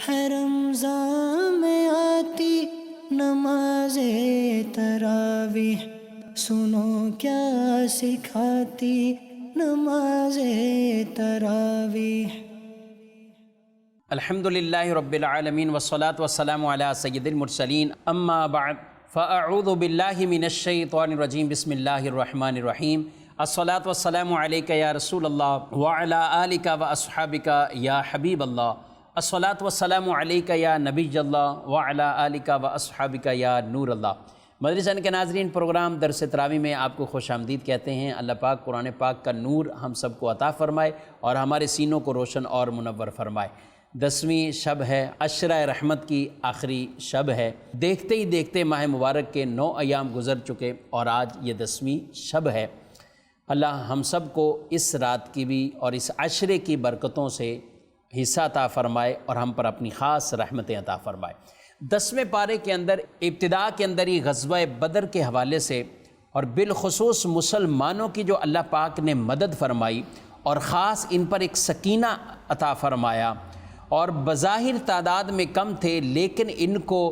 ہے رمضان میں آتی نماز تراویح، سنو کیا سکھاتی نماز تراویح۔ الحمدللہ رب العالمین والصلاة والسلام علی سید المرسلین، اما بعد فاعوذ باللہ من الشیطان الرجیم، بسم اللہ الرحمن الرحیم۔ الصلاة والسلام علیک یا رسول اللہ وعلی آلک واصحابک یا حبیب اللہ۔ الصلاة والسلام علیک یا نبی اللہ وعلی آلک واصحابک یا نور اللہ۔ مدرسہ کے ناظرین، پروگرام درس تراویح میں آپ کو خوش آمدید کہتے ہیں۔ اللہ پاک قرآن پاک کا نور ہم سب کو عطا فرمائے اور ہمارے سینوں کو روشن اور منور فرمائے۔ 10ویں شب ہے، عشرہ رحمت کی آخری شب ہے۔ دیکھتے ہی دیکھتے ماہ مبارک کے 9 ایام گزر چکے اور آج یہ 10ویں شب ہے۔ اللہ ہم سب کو اس رات کی بھی اور اس عشرے کی برکتوں سے حصہ عطا فرمائے اور ہم پر اپنی خاص رحمتیں عطا فرمائے۔ 10ویں پارے کے اندر ابتدا کے اندر ہی غزوہ بدر کے حوالے سے اور بالخصوص مسلمانوں کی جو اللہ پاک نے مدد فرمائی اور خاص ان پر ایک سکینہ عطا فرمایا، اور بظاہر تعداد میں کم تھے لیکن ان کو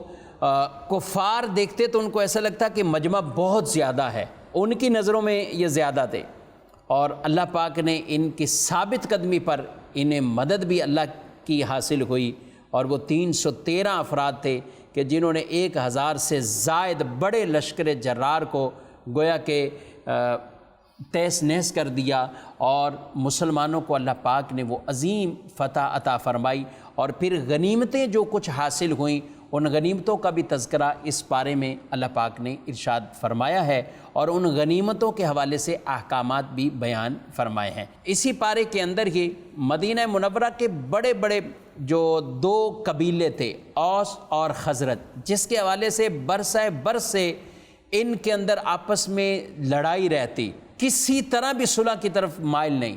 کفار دیکھتے تو ان کو ایسا لگتا کہ مجمع بہت زیادہ ہے، ان کی نظروں میں یہ زیادہ تھے، اور اللہ پاک نے ان کی ثابت قدمی پر انہیں مدد بھی اللہ کی حاصل ہوئی، اور وہ 313 افراد تھے کہ جنہوں نے 1000 سے زائد بڑے لشکر جرار کو گویا کہ تیس نیس کر دیا، اور مسلمانوں کو اللہ پاک نے وہ عظیم فتح عطا فرمائی۔ اور پھر غنیمتیں جو کچھ حاصل ہوئیں، ان غنیمتوں کا بھی تذکرہ اس پارے میں اللہ پاک نے ارشاد فرمایا ہے، اور ان غنیمتوں کے حوالے سے احکامات بھی بیان فرمائے ہیں۔ اسی پارے کے اندر ہی مدینہ منورہ کے بڑے بڑے جو 2 قبیلے تھے، اوس اور خزرج، جس کے حوالے سے برسہ برس سے ان کے اندر آپس میں لڑائی رہتی، کسی طرح بھی صلح کی طرف مائل نہیں،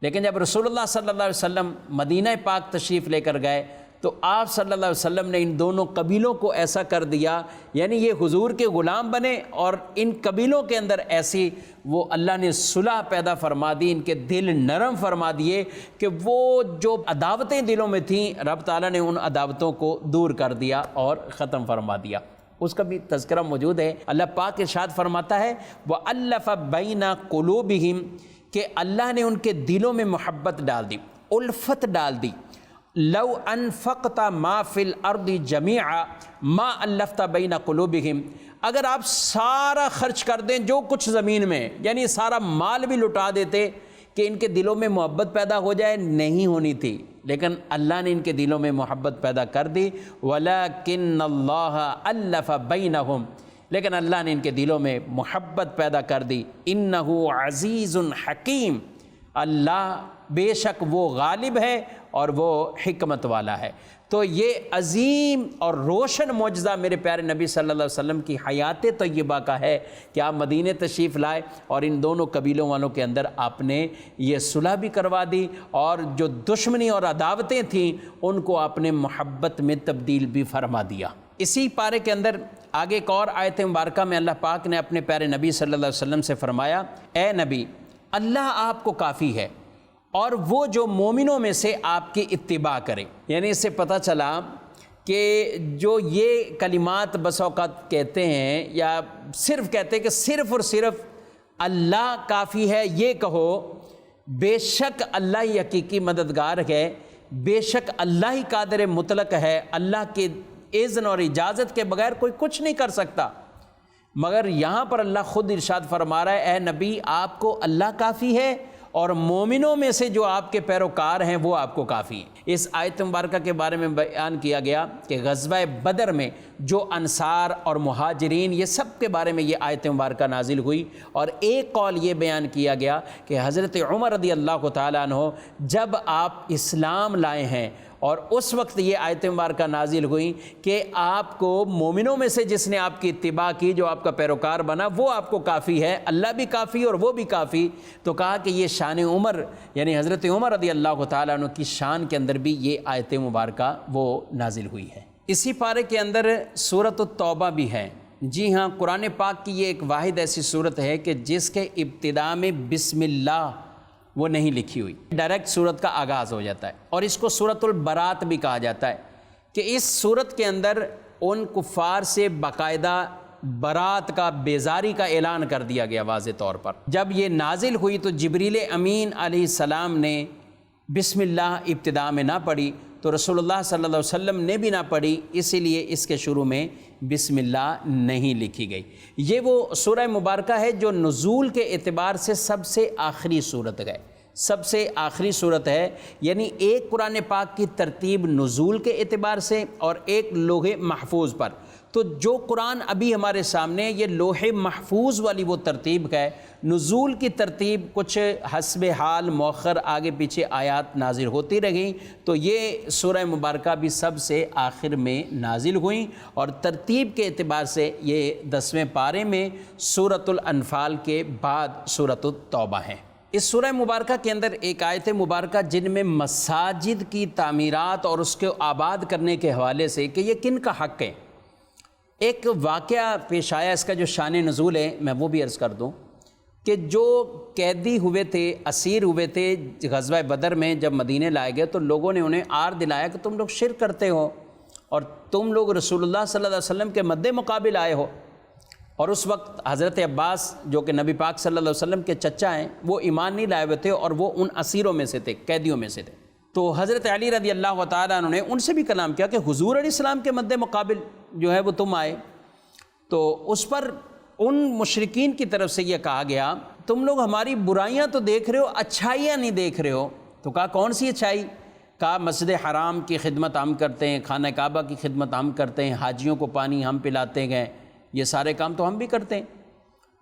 لیکن جب رسول اللہ صلی اللہ علیہ وسلم مدینہ پاک تشریف لے کر گئے تو آپ صلی اللہ علیہ وسلم نے ان دونوں قبیلوں کو ایسا کر دیا، یعنی یہ حضور کے غلام بنے، اور ان قبیلوں کے اندر ایسی وہ اللہ نے صلح پیدا فرما دی، ان کے دل نرم فرما دیے کہ وہ جو عداوتیں دلوں میں تھیں رب تعالیٰ نے ان عداوتوں کو دور کر دیا اور ختم فرما دیا۔ اس کا بھی تذکرہ موجود ہے۔ اللہ پاک ارشاد فرماتا ہے وَأَلَّفَ بَيْنَ قُلُوبِهِمْ، کہ اللہ نے ان کے دلوں میں محبت ڈال دی، الفت ڈال دی۔ لو انفقت ما فی الارض جمیعا ما الفت بین قلوبہم، اگر آپ سارا خرچ کر دیں جو کچھ زمین میں، یعنی سارا مال بھی لٹا دیتے کہ ان کے دلوں میں محبت پیدا ہو جائے، نہیں ہونی تھی، لیکن اللہ نے ان کے دلوں میں محبت پیدا کر دی۔ وَلَكِنَّ اللَّهَ أَلَّفَ بَيْنَهُمْ، لیکن اللہ نے ان کے دلوں میں محبت پیدا کر دی۔ إِنَّهُ عَزِيزٌ حَكِيمٌ، اللہ بے شک وہ غالب ہے اور وہ حکمت والا ہے۔ تو یہ عظیم اور روشن معجزہ میرے پیارے نبی صلی اللہ علیہ وسلم کی حیات طیبہ کا ہے کہ آپ مدینہ تشریف لائے اور ان دونوں قبیلوں والوں کے اندر آپ نے یہ صلح بھی کروا دی، اور جو دشمنی اور عداوتیں تھیں ان کو آپ نے محبت میں تبدیل بھی فرما دیا۔ اسی پارے کے اندر آگے ایک اور آیت مبارکہ میں اللہ پاک نے اپنے پیارے نبی صلی اللہ علیہ وسلم سے فرمایا، اے نبی، اللہ آپ کو کافی ہے اور وہ جو مومنوں میں سے آپ کی اتباع کرے۔ یعنی اس سے پتہ چلا کہ جو یہ کلمات بس اوقات کہتے ہیں یا صرف کہتے ہیں کہ صرف اور صرف اللہ کافی ہے، یہ کہو، بے شک اللہ ہی حقیقی مددگار ہے، بے شک اللہ ہی قادر مطلق ہے، اللہ کے اذن اور اجازت کے بغیر کوئی کچھ نہیں کر سکتا۔ مگر یہاں پر اللہ خود ارشاد فرما رہا ہے، اے نبی آپ کو اللہ کافی ہے اور مومنوں میں سے جو آپ کے پیروکار ہیں وہ آپ کو کافی ہیں۔ اس آیت مبارکہ کے بارے میں بیان کیا گیا کہ غزوہ بدر میں جو انصار اور مہاجرین یہ سب کے بارے میں یہ آیت مبارکہ نازل ہوئی، اور ایک قول یہ بیان کیا گیا کہ حضرت عمر رضی اللہ تعالیٰ عنہ جب آپ اسلام لائے ہیں اور اس وقت یہ آیت مبارکہ نازل ہوئی کہ آپ کو مومنوں میں سے جس نے آپ کی اتباع کی، جو آپ کا پیروکار بنا، وہ آپ کو کافی ہے، اللہ بھی کافی اور وہ بھی کافی۔ تو کہا کہ یہ شان عمر، یعنی حضرت عمر رضی اللہ تعالیٰ عنہ کی شان کے اندر بھی یہ آیت مبارکہ وہ نازل ہوئی ہے۔ اسی پارے کے اندر سورۃ التوبہ بھی ہے۔ جی ہاں، قرآن پاک کی یہ ایک واحد ایسی صورت ہے کہ جس کے ابتدا میں بسم اللہ وہ نہیں لکھی ہوئی، ڈائریکٹ سورت کا آغاز ہو جاتا ہے، اور اس کو سورۃ البراۃ بھی کہا جاتا ہے۔ کہ اس صورت کے اندر ان کفار سے باقاعدہ برات کا، بیزاری کا اعلان کر دیا گیا واضح طور پر۔ جب یہ نازل ہوئی تو جبریل امین علیہ السلام نے بسم اللہ ابتدا میں نہ پڑھی، تو رسول اللہ صلی اللہ علیہ وسلم نے بھی نہ پڑھی، اسی لیے اس کے شروع میں بسم اللہ نہیں لکھی گئی۔ یہ وہ سورہ مبارکہ ہے جو نزول کے اعتبار سے سب سے آخری صورت ہے، سب سے آخری صورت ہے، یعنی ایک قرآن پاک کی ترتیب نزول کے اعتبار سے اور ایک لوح محفوظ پر۔ تو جو قرآن ابھی ہمارے سامنے یہ لوح محفوظ والی وہ ترتیب ہے، نزول کی ترتیب کچھ حسب حال مؤخر آگے پیچھے آیات نازل ہوتی رہیں، تو یہ سورہ مبارکہ بھی سب سے آخر میں نازل ہوئیں، اور ترتیب کے اعتبار سے یہ 10ویں پارے میں سورۃ الانفال کے بعد سورۃ التوبہ ہیں۔ اس سورہ مبارکہ کے اندر ایک آیت مبارکہ جن میں مساجد کی تعمیرات اور اس کو آباد کرنے کے حوالے سے کہ یہ کن کا حق ہے، ایک واقعہ پیش آیا، اس کا جو شان نزول ہے میں وہ بھی عرض کر دوں کہ جو قیدی ہوئے تھے، اسیر ہوئے تھے غزوہ بدر میں، جب مدینے لائے گئے تو لوگوں نے انہیں آر دلایا کہ تم لوگ شرک کرتے ہو اور تم لوگ رسول اللہ صلی اللہ علیہ وسلم کے مد مقابل آئے ہو۔ اور اس وقت حضرت عباس جو کہ نبی پاک صلی اللہ علیہ وسلم کے چچا ہیں، وہ ایمان نہیں لائے ہوئے تھے اور وہ ان اسیروں میں سے تھے، قیدیوں میں سے تھے۔ تو حضرت علی رضی اللہ تعالیٰ عنہ نے ان سے بھی کلام کیا کہ حضور علیہ السلام کے مد مقابل جو ہے وہ تم آئے۔ تو اس پر ان مشرکین کی طرف سے یہ کہا گیا تم لوگ ہماری برائیاں تو دیکھ رہے ہو، اچھائیاں نہیں دیکھ رہے ہو۔ تو کہا کون سی اچھائی؟ کہا مسجد حرام کی خدمت ہم کرتے ہیں، خانہ کعبہ کی خدمت ہم کرتے ہیں، حاجیوں کو پانی ہم پلاتے گئے، یہ سارے کام تو ہم بھی کرتے ہیں۔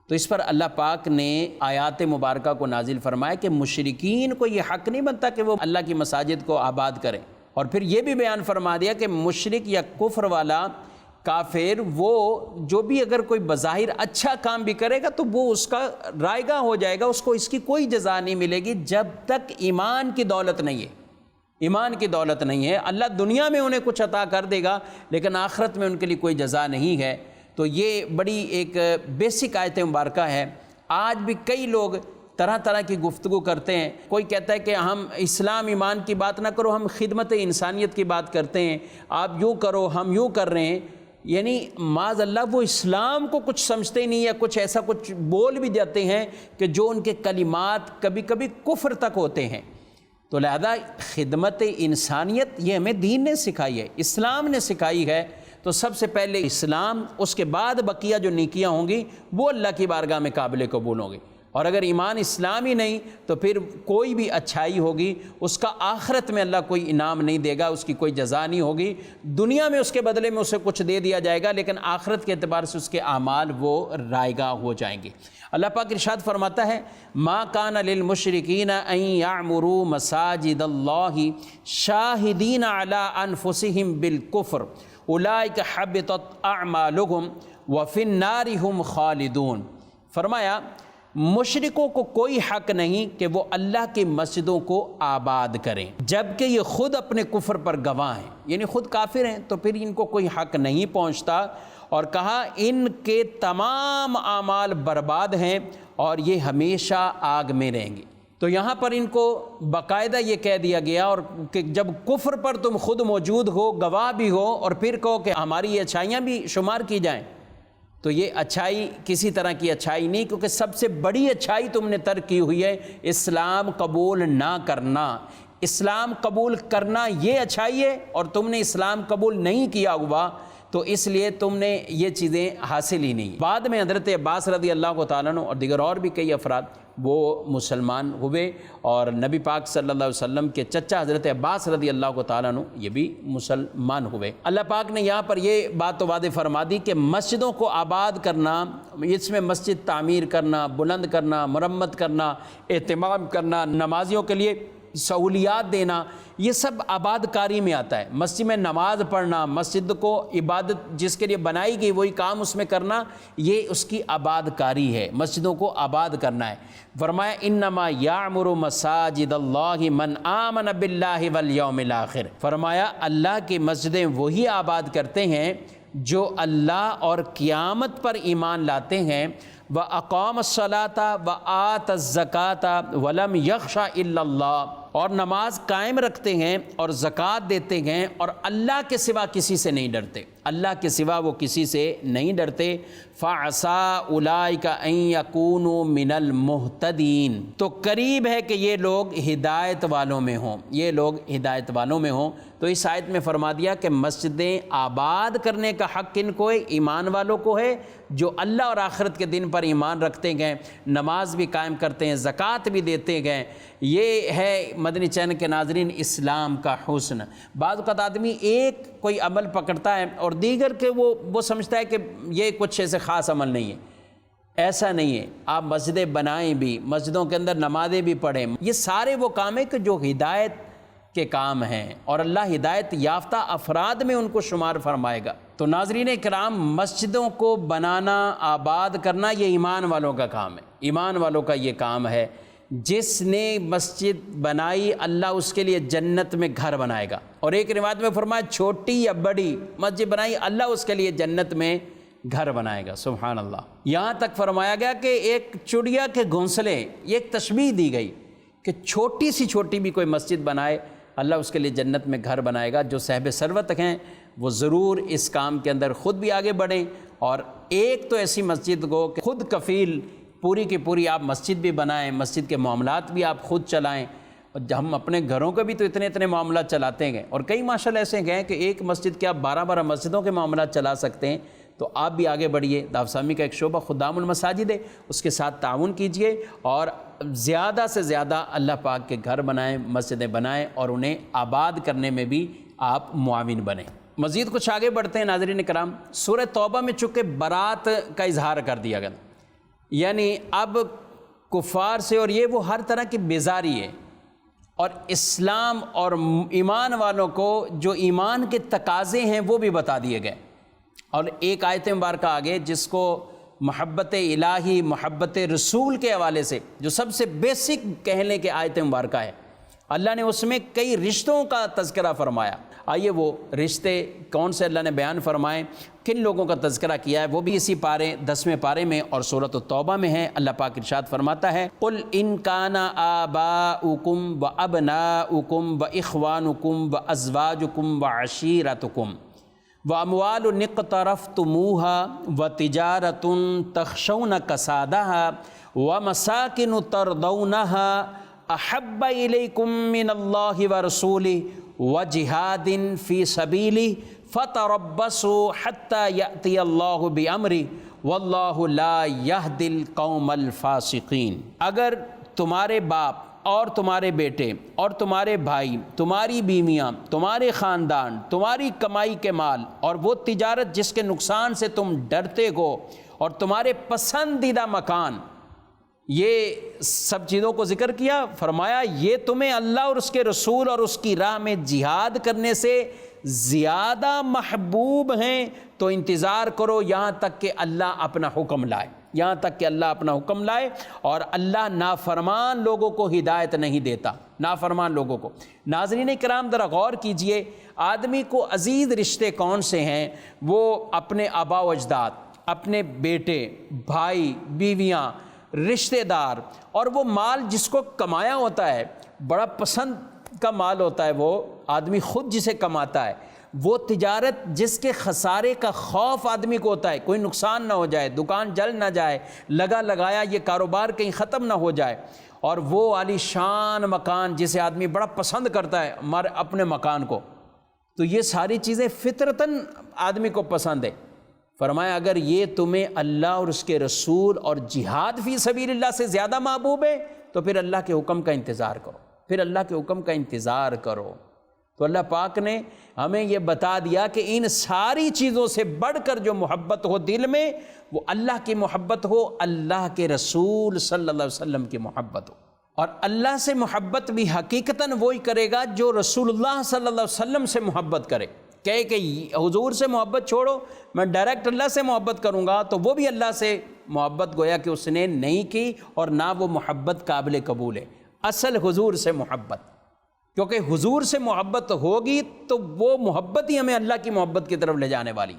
تو اس پر اللہ پاک نے آیات مبارکہ کو نازل فرمایا کہ مشرکین کو یہ حق نہیں بنتا کہ وہ اللہ کی مساجد کو آباد کریں، اور پھر یہ بھی بیان فرما دیا کہ مشرک یا کفر والا کافر وہ جو بھی اگر کوئی بظاہر اچھا کام بھی کرے گا تو وہ اس کا رائگاں ہو جائے گا، اس کو اس کی کوئی جزا نہیں ملے گی جب تک ایمان کی دولت نہیں ہے، ایمان کی دولت نہیں ہے۔ اللہ دنیا میں انہیں کچھ عطا کر دے گا لیکن آخرت میں ان کے لیے کوئی جزا نہیں ہے۔ تو یہ بڑی ایک بیسک آیت مبارکہ ہے۔ آج بھی کئی لوگ طرح طرح کی گفتگو کرتے ہیں، کوئی کہتا ہے کہ ہم اسلام ایمان کی بات نہ کرو، ہم خدمت انسانیت کی بات کرتے ہیں، آپ یوں کرو ہم یوں کر رہے ہیں، یعنی معاذ اللہ وہ اسلام کو کچھ سمجھتے نہیں، یا کچھ ایسا کچھ بول بھی جاتے ہیں کہ جو ان کے کلمات کبھی کبھی کفر تک ہوتے ہیں۔ تو لہذا خدمت انسانیت یہ ہمیں دین نے سکھائی ہے، اسلام نے سکھائی ہے۔ تو سب سے پہلے اسلام، اس کے بعد بقیہ جو نیکیاں ہوں گی وہ اللہ کی بارگاہ میں قابل قبول ہوں گی، اور اگر ایمان اسلام ہی نہیں تو پھر کوئی بھی اچھائی ہوگی اس کا آخرت میں اللہ کوئی انعام نہیں دے گا، اس کی کوئی جزا نہیں ہوگی۔ دنیا میں اس کے بدلے میں اسے کچھ دے دیا جائے گا لیکن آخرت کے اعتبار سے اس کے اعمال وہ رائگاں ہو جائیں گے۔ اللہ پاک ارشاد فرماتا ہے ما کان للمشرکین ان یعمروا مساجد اللہ شاہدین علی انفسہم بالکفر اولئک حبطت اعمالہم وفی النار ہم خالدون۔ فرمایا مشرکوں کو کوئی حق نہیں کہ وہ اللہ کی مسجدوں کو آباد کریں جبکہ یہ خود اپنے کفر پر گواہ ہیں، یعنی خود کافر ہیں، تو پھر ان کو کوئی حق نہیں پہنچتا۔ اور کہا ان کے تمام اعمال برباد ہیں اور یہ ہمیشہ آگ میں رہیں گے۔ تو یہاں پر ان کو باقاعدہ یہ کہہ دیا گیا، اور کہ جب کفر پر تم خود موجود ہو، گواہ بھی ہو، اور پھر کہو کہ ہماری یہ اچھائیاں بھی شمار کی جائیں، تو یہ اچھائی کسی طرح کی اچھائی نہیں، کیونکہ سب سے بڑی اچھائی تم نے ترک کی ہوئی ہے اسلام قبول نہ کرنا۔ اسلام قبول کرنا یہ اچھائی ہے، اور تم نے اسلام قبول نہیں کیا ہوا تو اس لیے تم نے یہ چیزیں حاصل ہی نہیں۔ بعد میں حضرت عباس رضی اللہ تعالیٰ عنہ اور دیگر اور بھی کئی افراد وہ مسلمان ہوئے، اور نبی پاک صلی اللہ علیہ وسلم کے چچا حضرت عباس رضی اللہ تعالیٰ عنہ یہ بھی مسلمان ہوئے۔ اللہ پاک نے یہاں پر یہ بات تو واضح فرما دی کہ مسجدوں کو آباد کرنا، اس میں مسجد تعمیر کرنا، بلند کرنا، مرمت کرنا، اہتمام کرنا، نمازیوں کے لیے سہولیات دینا، یہ سب آباد کاری میں آتا ہے۔ مسجد میں نماز پڑھنا، مسجد کو عبادت جس کے لیے بنائی گئی وہی کام اس میں کرنا، یہ اس کی آباد کاری ہے، مسجدوں کو آباد کرنا ہے۔ فرمایا انما یعمر مساجد اللہ من آمن باللہ والیوم الآخر، فرمایا اللہ کی مسجدیں وہی آباد کرتے ہیں جو اللہ اور قیامت پر ایمان لاتے ہیں، وَأَقَامَ الصَّلَاةَ وَآتَ الزَّكَاةَ وَلَمْ يَخْشَ إِلَّا اللَّهَ، اور نماز قائم رکھتے ہیں اور زکوٰۃ دیتے ہیں اور اللہ کے سوا کسی سے نہیں ڈرتے، اللہ کے سوا وہ کسی سے نہیں ڈرتے، فَعَسَىٰ أُولَٰئِكَ أَن يَكُونُوا مِنَ الْمُهْتَدِينَ، تو قریب ہے کہ یہ لوگ ہدایت والوں میں ہوں، یہ لوگ ہدایت والوں میں ہوں۔ تو اس آیت میں فرما دیا کہ مسجدیں آباد کرنے کا حق کن کو ہے؟ ایمان والوں کو ہے، جو اللہ اور آخرت کے دن پر ایمان رکھتے گئے، نماز بھی قائم کرتے ہیں، زکوٰۃ بھی دیتے گئے۔ یہ ہے مدنی چینل کے ناظرین اسلام کا حسن۔ بعض اوقات آدمی ایک کوئی عمل پکڑتا ہے اور دیگر کے وہ سمجھتا ہے کہ یہ کچھ ایسے خاص عمل نہیں ہے، ایسا نہیں ہے۔ آپ مسجدیں بنائیں بھی، مسجدوں کے اندر نمازیں بھی پڑھیں، یہ سارے وہ کام ہیں کہ جو ہدایت کے کام ہیں اور اللہ ہدایت یافتہ افراد میں ان کو شمار فرمائے گا۔ تو ناظرین کرام، مسجدوں کو بنانا، آباد کرنا، یہ ایمان والوں کا کام ہے، ایمان والوں کا یہ کام ہے۔ جس نے مسجد بنائی اللہ اس کے لیے جنت میں گھر بنائے گا، اور ایک روایت میں فرمایا چھوٹی یا بڑی مسجد بنائی اللہ اس کے لیے جنت میں گھر بنائے گا۔ سبحان اللہ۔ یہاں تک فرمایا گیا کہ ایک چڑیا کے گھونسلے، یہ ایک تشبیہ دی گئی کہ چھوٹی سی چھوٹی بھی کوئی مسجد بنائے اللہ اس کے لیے جنت میں گھر بنائے گا۔ جو صاحب ثروت ہیں وہ ضرور اس کام کے اندر خود بھی آگے بڑھیں، اور ایک تو ایسی مسجد کو کہ خود کفیل پوری کی پوری آپ مسجد بھی بنائیں، مسجد کے معاملات بھی آپ خود چلائیں۔ اور ہم اپنے گھروں کے بھی تو اتنے معاملات چلاتے ہیں، اور کئی ماشاءاللہ ایسے ہیں کہ ایک مسجد کے آپ 12 مسجدوں کے معاملات چلا سکتے ہیں۔ تو آپ بھی آگے بڑھیے، دعوت اسلامی کا ایک شعبہ خدام المساجد ہے، اس کے ساتھ تعاون کیجئے اور زیادہ سے زیادہ اللہ پاک کے گھر بنائیں، مسجدیں بنائیں، اور انہیں آباد کرنے میں بھی آپ معاون بنیں۔ مزید کچھ آگے بڑھتے ہیں ناظرین کرام۔ سورہ توبہ میں چونکہ برات کا اظہار کر دیا گیا، یعنی اب کفار سے اور یہ وہ ہر طرح کی بیزاری ہے، اور اسلام اور ایمان والوں کو جو ایمان کے تقاضے ہیں وہ بھی بتا دیے گئے۔ اور ایک آیت مبارکہ آگے جس کو محبت الہی، محبت رسول کے حوالے سے جو سب سے بیسک کہنے کے آیت مبارکہ ہے، اللہ نے اس میں کئی رشتوں کا تذکرہ فرمایا۔ آئیے وہ رشتے کون سے اللہ نے بیان فرمائے، کن لوگوں کا تذکرہ کیا ہے، وہ بھی اسی 10ویں پارے میں اور سورۃ التوبہ میں ہے۔ اللہ پاک ارشاد فرماتا ہے، قُلْ إِن كَانَ آبَاؤُكُمْ وَأَبْنَاؤُكُمْ وَإِخْوَانُكُمْ وَأَزْوَاجُكُمْ وَعَشِيرَتُكُمْ وَأَمْوَالٌ اقْتَرَفْتُمُوهَا وَتِجَارَةٌ تَخْشَوْنَ كَسَادَهَا وَمَسَاكِنُ تَرْضَوْنَهَا أَحَبَّ إِلَيْكُم مِّنَ اللَّهِ وَرَسُولِهِ وَجِهَادٍ فِي سَبِيلِهِ فَتَرَبَّصُوا حَتَّى يَأْتِيَ اللَّهُ بِأَمْرِهِ وَاللَّهُ لَا يَهْدِي الْقَوْمَ الْفَاسِقِينَ۔ اگر تمہارے باپ اور تمہارے بیٹے اور تمہارے بھائی، تمہاری بیویاں، تمہارے خاندان، تمہاری کمائی کے مال اور وہ تجارت جس کے نقصان سے تم ڈرتے ہو، اور تمہارے پسندیدہ مکان، یہ سب چیزوں کو ذکر کیا، فرمایا یہ تمہیں اللہ اور اس کے رسول اور اس کی راہ میں جہاد کرنے سے زیادہ محبوب ہیں تو انتظار کرو یہاں تک کہ اللہ اپنا حکم لائے، یہاں تک کہ اللہ اپنا حکم لائے۔ اور اللہ نافرمان لوگوں کو ہدایت نہیں دیتا، نافرمان لوگوں کو۔ ناظرین کرام ذرا غور کیجئے، آدمی کو عزیز رشتے کون سے ہیں؟ وہ اپنے آبا و اجداد، اپنے بیٹے، بھائی، بیویاں، رشتہ دار، اور وہ مال جس کو کمایا ہوتا ہے، بڑا پسند کا مال ہوتا ہے، وہ آدمی خود جسے کماتا ہے، وہ تجارت جس کے خسارے کا خوف آدمی کو ہوتا ہے، کوئی نقصان نہ ہو جائے، دکان جل نہ جائے، لگایا یہ کاروبار کہیں ختم نہ ہو جائے، اور وہ عالی شان مکان جسے آدمی بڑا پسند کرتا ہے ہمارے اپنے مکان کو، تو یہ ساری چیزیں فطرتاً آدمی کو پسند ہے۔ فرمایا اگر یہ تمہیں اللہ اور اس کے رسول اور جہاد فی سبیل اللہ سے زیادہ محبوب ہے تو پھر اللہ کے حکم کا انتظار کرو، پھر اللہ کے حکم کا انتظار کرو۔ تو اللہ پاک نے ہمیں یہ بتا دیا کہ ان ساری چیزوں سے بڑھ کر جو محبت ہو دل میں، وہ اللہ کی محبت ہو، اللہ کے رسول صلی اللہ علیہ وسلم کی محبت ہو۔ اور اللہ سے محبت بھی حقیقتاً وہی کرے گا جو رسول اللہ صلی اللہ علیہ وسلم سے محبت کرے۔ کہے کہ حضور سے محبت چھوڑو، میں ڈائریکٹ اللہ سے محبت کروں گا، تو وہ بھی اللہ سے محبت گویا کہ اس نے نہیں کی، اور نہ وہ محبت قابل قبول ہے۔ اصل حضور سے محبت، کیونکہ حضور سے محبت ہوگی تو وہ محبت ہی ہمیں اللہ کی محبت کی طرف لے جانے والی۔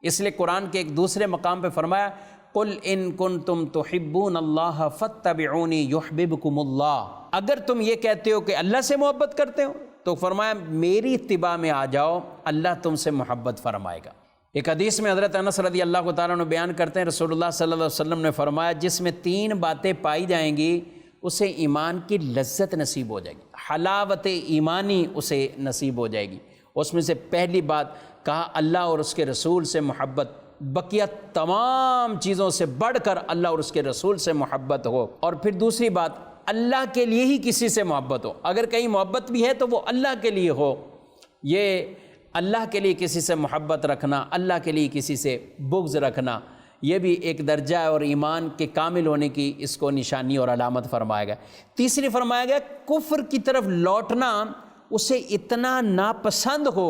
اس لیے قرآن کے ایک دوسرے مقام پہ فرمایا قل ان کنتم تحبون اللہ فاتبعونی یحببکم اللہ، اگر تم یہ کہتے ہو کہ اللہ سے محبت کرتے ہو تو فرمایا میری اتباع میں آ جاؤ، اللہ تم سے محبت فرمائے گا۔ ایک حدیث میں حضرت انس رضی اللہ تعالیٰ عنہ بیان کرتے ہیں رسول اللہ صلی اللہ علیہ وسلم نے فرمایا جس میں 3 باتیں پائی جائیں گی اسے ایمان کی لذت نصیب ہو جائے گی، حلاوت ایمانی اسے نصیب ہو جائے گی۔ اس میں سے پہلی بات کہا اللہ اور اس کے رسول سے محبت، بقیہ تمام چیزوں سے بڑھ کر اللہ اور اس کے رسول سے محبت ہو۔ اور پھر دوسری بات اللہ کے لیے ہی کسی سے محبت ہو، اگر کہیں محبت بھی ہے تو وہ اللہ کے لیے ہو۔ یہ اللہ کے لیے کسی سے محبت رکھنا، اللہ کے لیے کسی سے بغض رکھنا، یہ بھی ایک درجہ ہے اور ایمان کے کامل ہونے کی اس کو نشانی اور علامت فرمایا گیا۔ تیسری فرمایا گیا کفر کی طرف لوٹنا اسے اتنا ناپسند ہو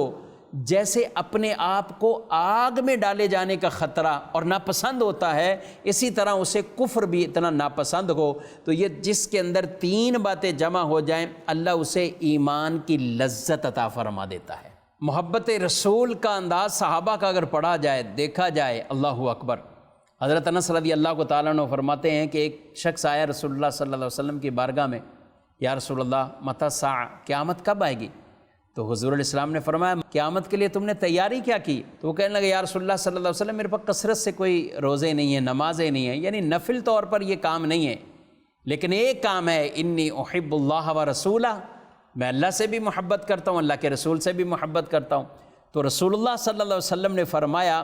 جیسے اپنے آپ کو آگ میں ڈالے جانے کا خطرہ اور ناپسند ہوتا ہے، اسی طرح اسے کفر بھی اتنا ناپسند ہو۔ تو یہ جس کے اندر 3 باتیں جمع ہو جائیں اللہ اسے ایمان کی لذت عطا فرما دیتا ہے۔ محبت رسول کا انداز صحابہ کا اگر پڑھا جائے، دیکھا جائے، اللہ اکبر۔ حضرت انس رضی اللہ تعالیٰ عنہ فرماتے ہیں کہ ایک شخص آیا رسول اللہ صلی اللہ علیہ وسلم کی بارگاہ میں، یا رسول اللہ متی الساعہ، قیامت کب آئے گی؟ تو حضور علیہ السلام نے فرمایا قیامت کے لیے تم نے تیاری کیا کی؟ تو وہ کہنے لگے یا رسول اللہ صلی اللہ علیہ وسلم میرے پاس کثرت سے کوئی روزے نہیں ہیں، نمازیں نہیں ہیں، یعنی نفل طور پر یہ کام نہیں ہے، لیکن ایک کام ہے انی احب اللہ و رسولہ، میں اللہ سے بھی محبت کرتا ہوں، اللہ کے رسول سے بھی محبت کرتا ہوں۔ تو رسول اللہ صلی اللہ علیہ وسلم نے فرمایا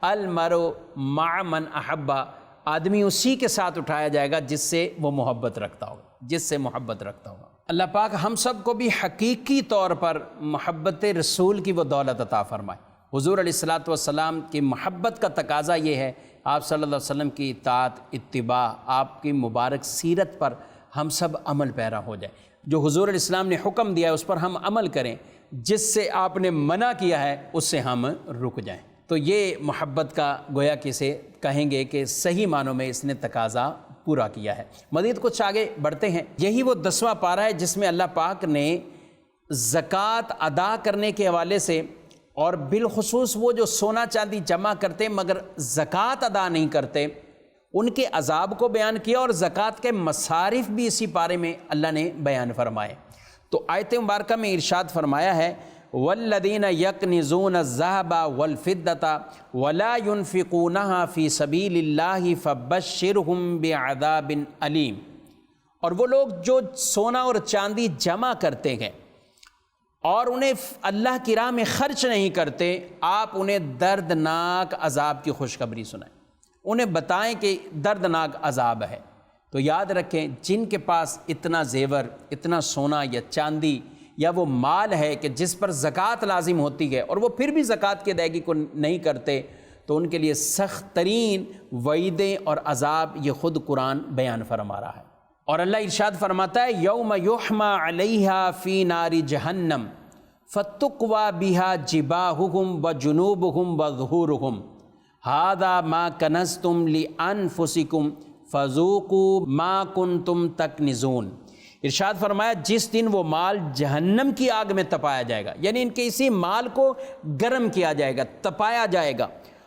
المرء مع من احبہ، آدمی اسی کے ساتھ اٹھایا جائے گا جس سے وہ محبت رکھتا ہوگا، جس سے محبت رکھتا ہوگا۔ اللہ پاک ہم سب کو بھی حقیقی طور پر محبت رسول کی وہ دولت عطا فرمائے۔ حضور علیہ الصلاۃ والسلام کی محبت کا تقاضا یہ ہے آپ صلی اللہ علیہ وسلم کی اطاعت، اتباع، آپ کی مبارک سیرت پر ہم سب عمل پیرا ہو جائے۔ جو حضور علیہ السلام نے حکم دیا ہے اس پر ہم عمل کریں، جس سے آپ نے منع کیا ہے اس سے ہم رک جائیں۔ تو یہ محبت کا گویا کسے کہیں گے کہ صحیح معنوں میں اس نے تقاضا پورا کیا ہے۔ مزید کچھ آگے بڑھتے ہیں۔ یہی وہ 10واں پارہ ہے جس میں اللہ پاک نے زکوٰۃ ادا کرنے کے حوالے سے اور بالخصوص وہ جو سونا چاندی جمع کرتے مگر زکوٰۃ ادا نہیں کرتے ان کے عذاب کو بیان کیا، اور زکوٰۃ کے مصارف بھی اسی پارے میں اللہ نے بیان فرمائے۔ تو آیت مبارکہ میں ارشاد فرمایا ہے والذین یکنزون الذہب والفضة ولا ينفقونها فی سبیل اللہ فبشرہم بعذاب علیم، اور وہ لوگ جو سونا اور چاندی جمع کرتے ہیں اور انہیں اللہ کی راہ میں خرچ نہیں کرتے، آپ انہیں دردناک عذاب کی خوشخبری سنائیں، انہیں بتائیں کہ دردناک عذاب ہے۔ تو یاد رکھیں جن کے پاس اتنا زیور، اتنا سونا یا چاندی یا وہ مال ہے کہ جس پر زکوٰۃ لازم ہوتی ہے اور وہ پھر بھی زکوٰۃ کی ادائیگی کو نہیں کرتے، تو ان کے لیے سخت ترین وعیدیں اور عذاب یہ خود قرآن بیان فرما رہا ہے۔ اور اللہ ارشاد فرماتا ہے یوم یحمى علیہا فی نار جہنم فتقوی بہا جباہہم وجنوبہم وظہورہم ھذا ما کنزتم لانفسکم فذوقوا ما کنتم تکنزون۔ ارشاد فرمایا جس دن وہ مال جہنم کی آگ میں تپایا جائے گا، یعنی ان کے اسی مال کو گرم کیا جائے گا، تپایا جائے گا،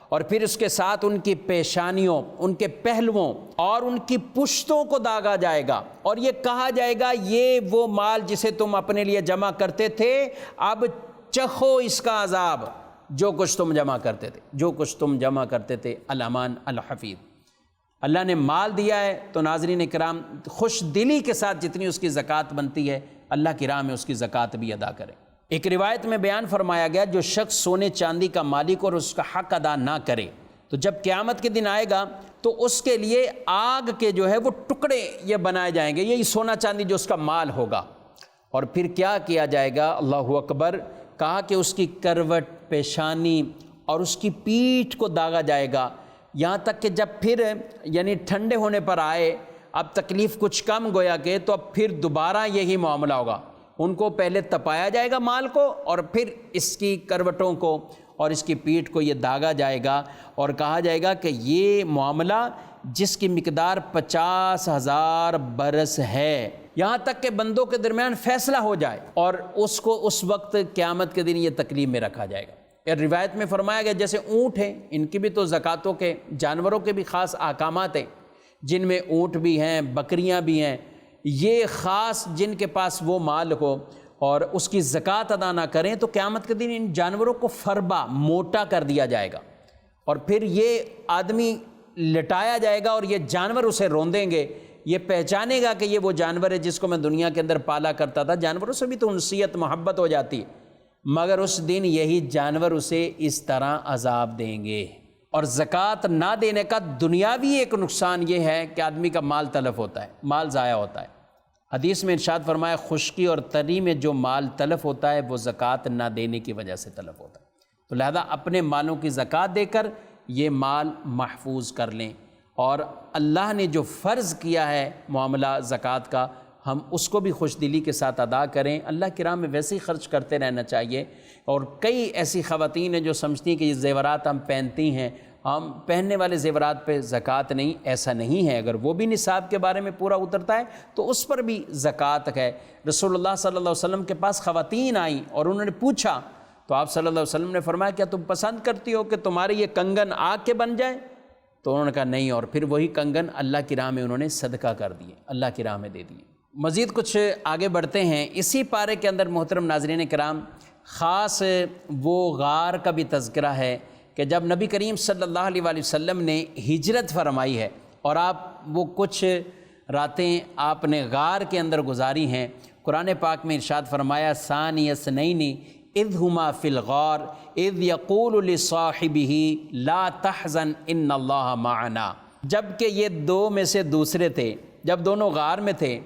اور پھر اس کے ساتھ ان کی پیشانیوں، ان کے پہلوؤں اور ان کی پشتوں کو داغا جائے گا، اور یہ کہا جائے گا یہ وہ مال جسے تم اپنے لیے جمع کرتے تھے، اب چکھو اس کا عذاب، جو کچھ تم جمع کرتے تھے، جو کچھ تم جمع کرتے تھے۔ الامان الحفیظ۔ اللہ نے مال دیا ہے تو ناظرین کرام خوش دلی کے ساتھ جتنی اس کی زکوٰۃ بنتی ہے اللہ کی راہ میں اس کی زکوٰۃ بھی ادا کرے۔ ایک روایت میں بیان فرمایا گیا جو شخص سونے چاندی کا مالک اور اس کا حق ادا نہ کرے تو جب قیامت کے دن آئے گا تو اس کے لیے آگ کے جو ہے وہ ٹکڑے یہ بنائے جائیں گے، یہی سونا چاندی جو اس کا مال ہوگا، اور پھر کیا کیا جائے گا؟ اللہ اکبر۔ کہا کہ اس کی کروٹ، پیشانی اور اس کی پیٹھ کو داغا جائے گا، یہاں تک کہ جب پھر یعنی ٹھنڈے ہونے پر آئے، اب تکلیف کچھ کم گویا کہ، تو اب پھر دوبارہ یہی معاملہ ہوگا، ان کو پہلے تپایا جائے گا مال کو، اور پھر اس کی کروٹوں کو اور اس کی پیٹھ کو یہ داغا جائے گا، اور کہا جائے گا کہ یہ معاملہ جس کی مقدار 50,000 برس ہے، یہاں تک کہ بندوں کے درمیان فیصلہ ہو جائے، اور اس کو اس وقت قیامت کے دن یہ تکلیف میں رکھا جائے گا۔ روایت میں فرمایا گیا جیسے اونٹ ہیں، ان کی بھی تو زکاتوں کے، جانوروں کے بھی خاص احکامات ہیں، جن میں اونٹ بھی ہیں، بکریاں بھی ہیں، یہ خاص جن کے پاس وہ مال ہو اور اس کی زکوٰۃ ادا نہ کریں تو قیامت کے دن ان جانوروں کو فربا موٹا کر دیا جائے گا، اور پھر یہ آدمی لٹایا جائے گا اور یہ جانور اسے روندیں گے، یہ پہچانے گا کہ یہ وہ جانور ہے جس کو میں دنیا کے اندر پالا کرتا تھا۔ جانوروں سے بھی تو انسیت محبت ہو جاتی ہے، مگر اس دن یہی جانور اسے اس طرح عذاب دیں گے۔ اور زکوٰۃ نہ دینے کا دنیاوی ایک نقصان یہ ہے کہ آدمی کا مال تلف ہوتا ہے، مال ضائع ہوتا ہے۔ حدیث میں ارشاد فرمایا خشکی اور تری میں جو مال تلف ہوتا ہے وہ زکوٰۃ نہ دینے کی وجہ سے تلف ہوتا ہے، تو لہذا اپنے مالوں کی زکوٰۃ دے کر یہ مال محفوظ کر لیں، اور اللہ نے جو فرض کیا ہے معاملہ زکوٰۃ کا ہم اس کو بھی خوش دلی کے ساتھ ادا کریں۔ اللہ کی راہ میں ویسے ہی خرچ کرتے رہنا چاہیے۔ اور کئی ایسی خواتین ہیں جو سمجھتی ہیں کہ یہ زیورات ہم پہنتی ہیں، ہم پہننے والے زیورات پہ زکوٰۃ نہیں، ایسا نہیں ہے۔ اگر وہ بھی نصاب کے بارے میں پورا اترتا ہے تو اس پر بھی زکوٰۃ ہے۔ رسول اللہ صلی اللہ علیہ وسلم کے پاس خواتین آئیں اور انہوں نے پوچھا تو آپ صلی اللہ علیہ وسلم نے فرمایا کیا تم پسند کرتی ہو کہ تمہارے یہ کنگن آگ کے بن جائیں؟ تو انہوں نے کہا نہیں، اور پھر وہی کنگن اللہ کی راہ میں انہوں نے صدقہ کر دیے، اللہ کی راہ میں دے دیے۔ مزید کچھ آگے بڑھتے ہیں۔ اسی پارے کے اندر محترم ناظرین کرام خاص وہ غار کا بھی تذکرہ ہے کہ جب نبی کریم صلی اللہ علیہ وآلہ وسلم نے ہجرت فرمائی ہے اور آپ وہ کچھ راتیں آپ نے غار کے اندر گزاری ہیں، قرآن پاک میں ارشاد فرمایا ثانی اثنین اذ ہما فی الغار اذ یقول لصاحبہ لا تحزن ان اللہ معنا، جب کہ یہ دو میں سے دوسرے تھے، جب دونوں غار میں تھے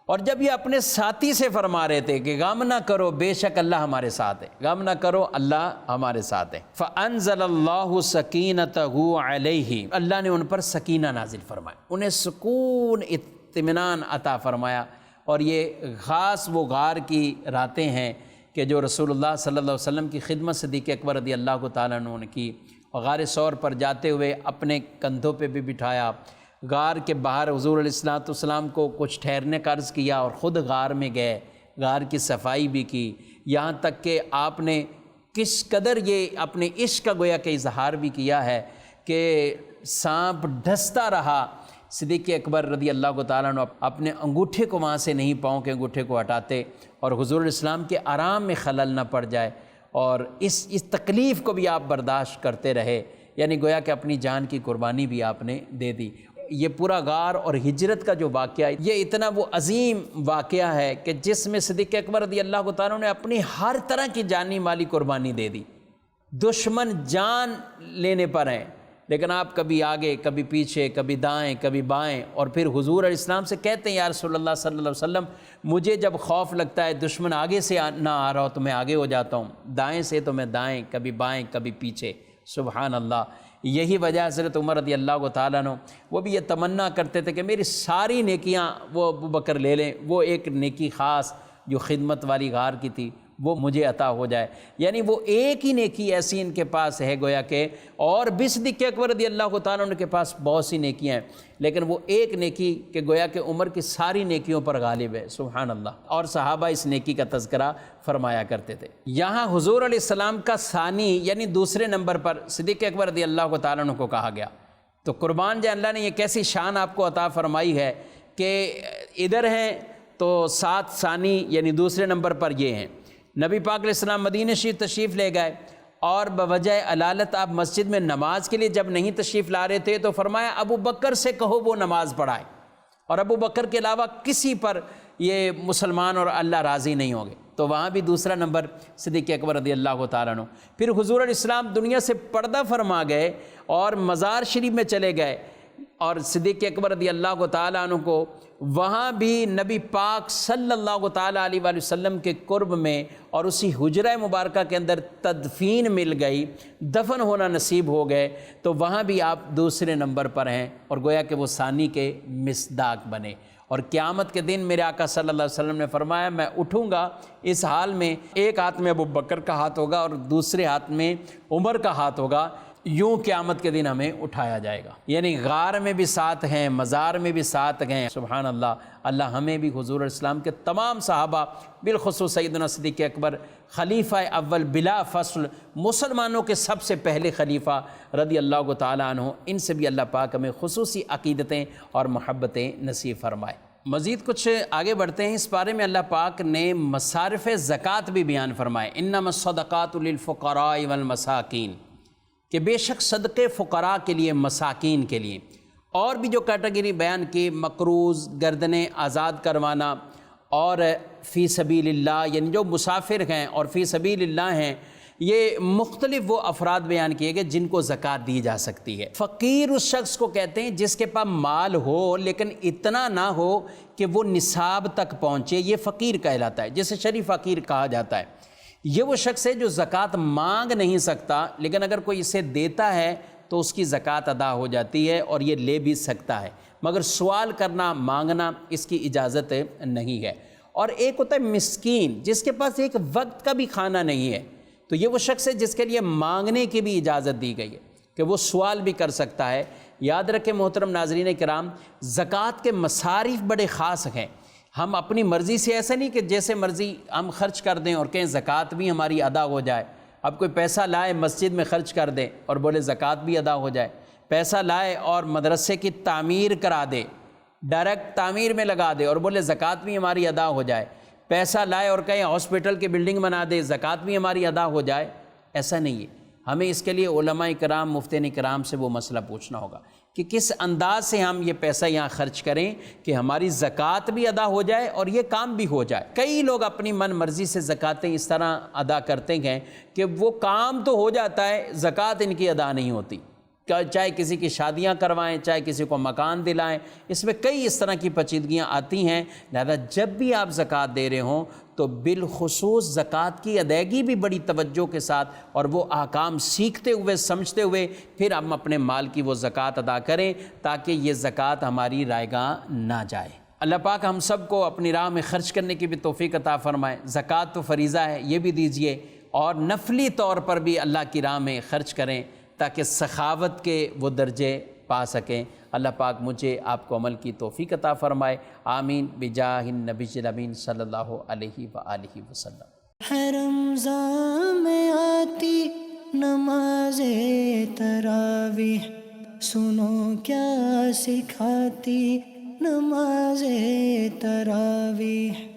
اور جب یہ اپنے ساتھی سے فرما رہے تھے کہ غم نہ کرو بے شک اللہ ہمارے ساتھ ہے، غم نہ کرو اللہ ہمارے ساتھ ہے۔ فَأَنزَلَ اللَّهُ سَكِينَتَهُ عَلَيْهِ، اللہ نے ان پر سکینہ نازل فرمایا، انہیں سکون اطمینان عطا فرمایا۔ اور یہ خاص وہ غار کی راتیں ہیں کہ جو رسول اللہ صلی اللہ علیہ وسلم کی خدمت صدیق اکبر رضی اللہ تعالیٰ عنہ نے کی، اور غار ثور پر جاتے ہوئے اپنے کندھوں پہ بھی بٹھایا، غار کے باہر حضور علیہ السلام کو کچھ ٹھہرنے کا عرض کیا اور خود غار میں گئے، غار کی صفائی بھی کی، یہاں تک کہ آپ نے کس قدر یہ اپنے عشق کا گویا کہ اظہار بھی کیا ہے کہ سانپ ڈستا رہا، صدیق اکبر رضی اللہ تعالیٰ عنہ اپنے انگوٹھے کو وہاں سے نہیں، پاؤں کے انگوٹھے کو ہٹاتے اور حضور علیہ السلام کے آرام میں خلل نہ پڑ جائے، اور اس تکلیف کو بھی آپ برداشت کرتے رہے، یعنی گویا کہ اپنی جان کی قربانی بھی آپ نے دے دی۔ یہ پورا غار اور ہجرت کا جو واقعہ ہے یہ اتنا وہ عظیم واقعہ ہے کہ جس میں صدیق اکبر رضی اللہ تعالیٰ نے اپنی ہر طرح کی جانی مالی قربانی دے دی۔ دشمن جان لینے پر ہیں لیکن آپ کبھی آگے کبھی پیچھے، کبھی دائیں کبھی بائیں، اور پھر حضور علیہ السلام سے کہتے ہیں یا رسول اللہ صلی اللہ علیہ وسلم مجھے جب خوف لگتا ہے دشمن آگے سے نہ آ رہا ہو تو میں آگے ہو جاتا ہوں، دائیں سے تو میں دائیں، کبھی بائیں کبھی پیچھے۔ سبحان اللہ۔ یہی وجہ حضرت عمر رضی اللہ تعالیٰ عنہ وہ بھی یہ تمنا کرتے تھے کہ میری ساری نیکیاں وہ ابو بکر لے لیں، وہ ایک نیکی خاص جو خدمت والی غار کی تھی وہ مجھے عطا ہو جائے، یعنی وہ ایک ہی نیکی ایسی ان کے پاس ہے گویا کہ، اور بھی صدیق اکبر رضی اللہ تعالیٰ عنہ کے پاس بہت سی نیکیاں ہیں لیکن وہ ایک نیکی کہ گویا کہ عمر کی ساری نیکیوں پر غالب ہے۔ سبحان اللہ۔ اور صحابہ اس نیکی کا تذکرہ فرمایا کرتے تھے۔ یہاں حضور علیہ السلام کا ثانی یعنی دوسرے نمبر پر صدیق اکبر رضی اللہ تعالیٰ عنہ کو کہا گیا، تو قربان جائے اللہ نے یہ کیسی شان آپ کو عطا فرمائی ہے کہ ادھر ہیں تو سات ثانی یعنی دوسرے نمبر پر یہ ہیں۔ نبی پاک علیہ السلام مدینہ شریف تشریف لے گئے اور بوجہ علالت آپ مسجد میں نماز کے لیے جب نہیں تشریف لا رہے تھے تو فرمایا ابو بکر سے کہو وہ نماز پڑھائے، اور ابو بکر کے علاوہ کسی پر یہ مسلمان اور اللہ راضی نہیں ہوں گے، تو وہاں بھی دوسرا نمبر صدیق اکبر رضی اللہ تعالیٰ عنہ۔ پھر حضور علیہ السلام دنیا سے پردہ فرما گئے اور مزار شریف میں چلے گئے، اور صدیق اکبر رضی اللہ تعالیٰ عنہ کو وہاں بھی نبی پاک صلی اللہ تعالیٰ علیہ وآلہ وسلم کے قرب میں اور اسی حجرہ مبارکہ کے اندر تدفین مل گئی، دفن ہونا نصیب ہو گئے، تو وہاں بھی آپ دوسرے نمبر پر ہیں اور گویا کہ وہ ثانی کے مصداق بنے۔ اور قیامت کے دن میرے آقا صلی اللہ علیہ وسلم نے فرمایا میں اٹھوں گا اس حال میں ایک ہاتھ میں ابو بکر کا ہاتھ ہوگا اور دوسرے ہاتھ میں عمر کا ہاتھ ہوگا، یوں قیامت کے دن ہمیں اٹھایا جائے گا، یعنی غار میں بھی ساتھ ہیں، مزار میں بھی ساتھ گئے۔ سبحان اللہ، اللہ ہمیں بھی حضور اسلام کے تمام صحابہ، بالخصوص سیدنا صدیق اکبر خلیفہ اول بلا فصل، مسلمانوں کے سب سے پہلے خلیفہ رضی اللہ تعالیٰ عنہ، ان سے بھی اللہ پاک ہمیں خصوصی عقیدتیں اور محبتیں نصیب فرمائے۔ مزید کچھ آگے بڑھتے ہیں، اس بارے میں اللہ پاک نے مصارف زکوٰۃ بھی بیان فرمائے، انما الصدقات للفقراء والمساکین، کہ بے شک صدقے فقراء کے لیے، مساکین کے لیے، اور بھی جو کیٹیگری بیان کی، مقروض، گردنیں آزاد کروانا، اور فی سبیل اللہ، یعنی جو مسافر ہیں اور فی سبیل اللہ ہیں، یہ مختلف وہ افراد بیان کیے گئے جن کو زکوٰۃ دی جا سکتی ہے۔ فقیر اس شخص کو کہتے ہیں جس کے پاس مال ہو لیکن اتنا نہ ہو کہ وہ نصاب تک پہنچے، یہ فقیر کہلاتا ہے، جسے شریف فقیر کہا جاتا ہے۔ یہ وہ شخص ہے جو زکوٰۃ مانگ نہیں سکتا، لیکن اگر کوئی اسے دیتا ہے تو اس کی زکوٰۃ ادا ہو جاتی ہے اور یہ لے بھی سکتا ہے، مگر سوال کرنا، مانگنا، اس کی اجازت نہیں ہے۔ اور ایک ہوتا ہے مسکین، جس کے پاس ایک وقت کا بھی کھانا نہیں ہے، تو یہ وہ شخص ہے جس کے لیے مانگنے کی بھی اجازت دی گئی ہے کہ وہ سوال بھی کر سکتا ہے۔ یاد رکھیں محترم ناظرین کرام، زکوٰۃ کے مصارف بڑے خاص ہیں۔ ہم اپنی مرضی سے ایسا نہیں کہ جیسے مرضی ہم خرچ کر دیں اور کہیں زکوٰۃ بھی ہماری ادا ہو جائے۔ اب کوئی پیسہ لائے مسجد میں خرچ کر دے اور بولے زکوٰۃ بھی ادا ہو جائے، پیسہ لائے اور مدرسے کی تعمیر کرا دے، ڈائریکٹ تعمیر میں لگا دے اور بولے زکوٰۃ بھی ہماری ادا ہو جائے، پیسہ لائے اور کہیں ہاسپٹل کی بلڈنگ بنا دے، زکوٰۃ بھی ہماری ادا ہو جائے، ایسا نہیں ہے۔ ہمیں اس کے لیے علماء کرام، مفتین کرام سے وہ مسئلہ پوچھنا ہوگا کہ کس انداز سے ہم یہ پیسہ یہاں خرچ کریں کہ ہماری زکوٰۃ بھی ادا ہو جائے اور یہ کام بھی ہو جائے۔ کئی لوگ اپنی من مرضی سے زکوٰتیں اس طرح ادا کرتے ہیں کہ وہ کام تو ہو جاتا ہے، زکوٰۃ ان کی ادا نہیں ہوتی، چاہے کسی کی شادیاں کروائیں، چاہے کسی کو مکان دلائیں، اس میں کئی اس طرح کی پیچیدگیاں آتی ہیں۔ لہذا جب بھی آپ زکوٰۃ دے رہے ہوں تو بالخصوص زکوٰۃ کی ادائیگی بھی بڑی توجہ کے ساتھ اور وہ احکام سیکھتے ہوئے، سمجھتے ہوئے پھر ہم اپنے مال کی وہ زکوٰۃ ادا کریں تاکہ یہ زکوٰۃ ہماری رائیگاں نہ جائے۔ اللہ پاک ہم سب کو اپنی راہ میں خرچ کرنے کی بھی توفیق عطا فرمائے۔ زکوٰۃ تو فریضہ ہے، یہ بھی دیجئے، اور نفلی طور پر بھی اللہ کی راہ میں خرچ کریں تاکہ سخاوت کے وہ درجے پا سکیں۔ اللہ پاک مجھے آپ کو عمل کی توفیق عطا فرمائے، آمین، بجاہ النبی الامین صلی اللہ علیہ وآلہ وسلم۔ ہے رمضان میں آتی نماز تراویح، سنو کیا سکھاتی نماز تراویح۔